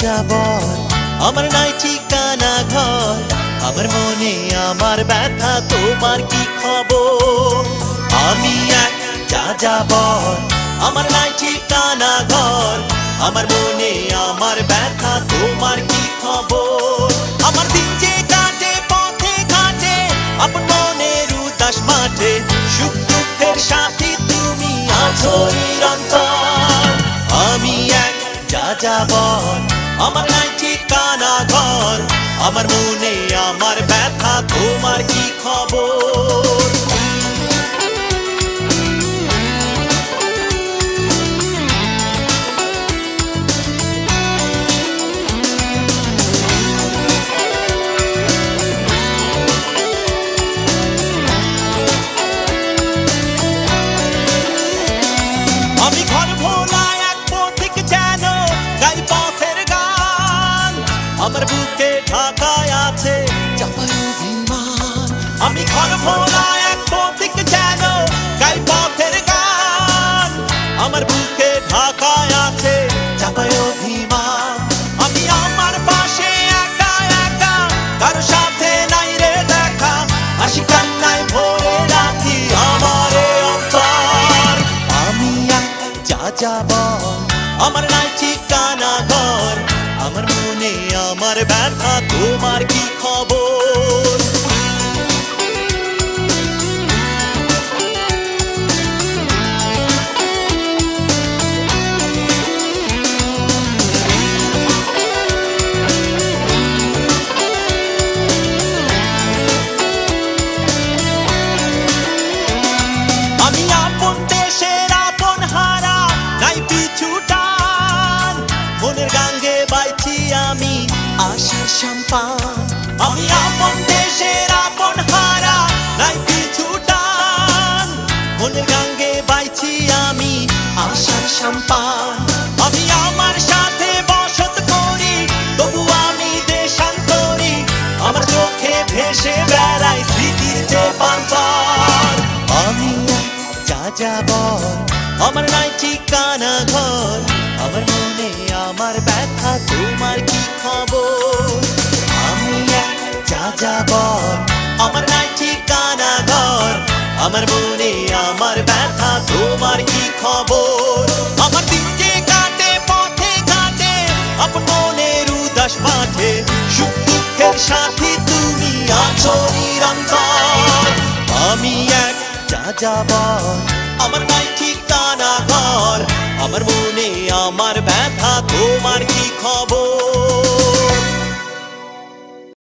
যাযাবর আমার নাই ঠিকানা ঘর আমার মনে আমার ব্যথা তোমার কি খবর আমি এক যাযাবর আমার নাই ঠিকানা ঘর আমার মনে আমার ব্যথা তোমার কি খবর আমার দিন যে কাটে পথে ঘাটে আপন মনের উদাস মাঠে সুখ দুঃখের সাথী তুমি আছো নিরন্তর আমি এক যাযাবর আমার নাই ঠিকানা ঘর আমার মনে আমার ব্যথা তোমার কি খবর আমি ঘর ভোলা এক পথিক যেন গাই পথের গান আমার বুকে ঢাকায় আছে চাপায় অভিমান আমি ঘর ভোলা এক পথিক যেন গাই পথের গান আমার বুকে ঢাকায় আছে চাপায় অভিমান আমি আমার পাশে একা একা কারো সাথে নাই রে দেখা হাসি কান্নায় ভরে রাখি আমার অন্তর আমি এক যাযাবর আমার নাই ঠিকানা ঘর আমার মনে আমার ব্যথা তোমার কি খবর আমি আপন দেশের আপন হারা নাই পিছু টান মনের গাঙ্গে বাইছি আমি আশার সম্পান আমি আপন দেশের আপন হারা নাই পিছু টান মনের গাঙ্গে বাইছি আমি আশার সম্পান আমি আমার সাথে বসত করি তবু আমি দেশান্তরি আমার চোখে ভেসে বেড়াই স্মৃতির যে পান্তর আমি যাযাবর আমার নাই ঠিকানা ঘর আমার মনে আমার ব্যথা তোমার কি খবর আমি এক যাযাবর আমার নাই ঠিকানা ঘর আমার মনে আমার ব্যথা তোমার কি খবর আমার দিন যে কাটে পথে ঘাটে আপন মনের উদাস মাঠে সুখ দুঃখের সাথী তুমি আছো নিরন্তর আমি এক যাযাবর আমার নাই ঠিকানা ঘর আমার মনে আমার ব্যথা তোমার কি খবর।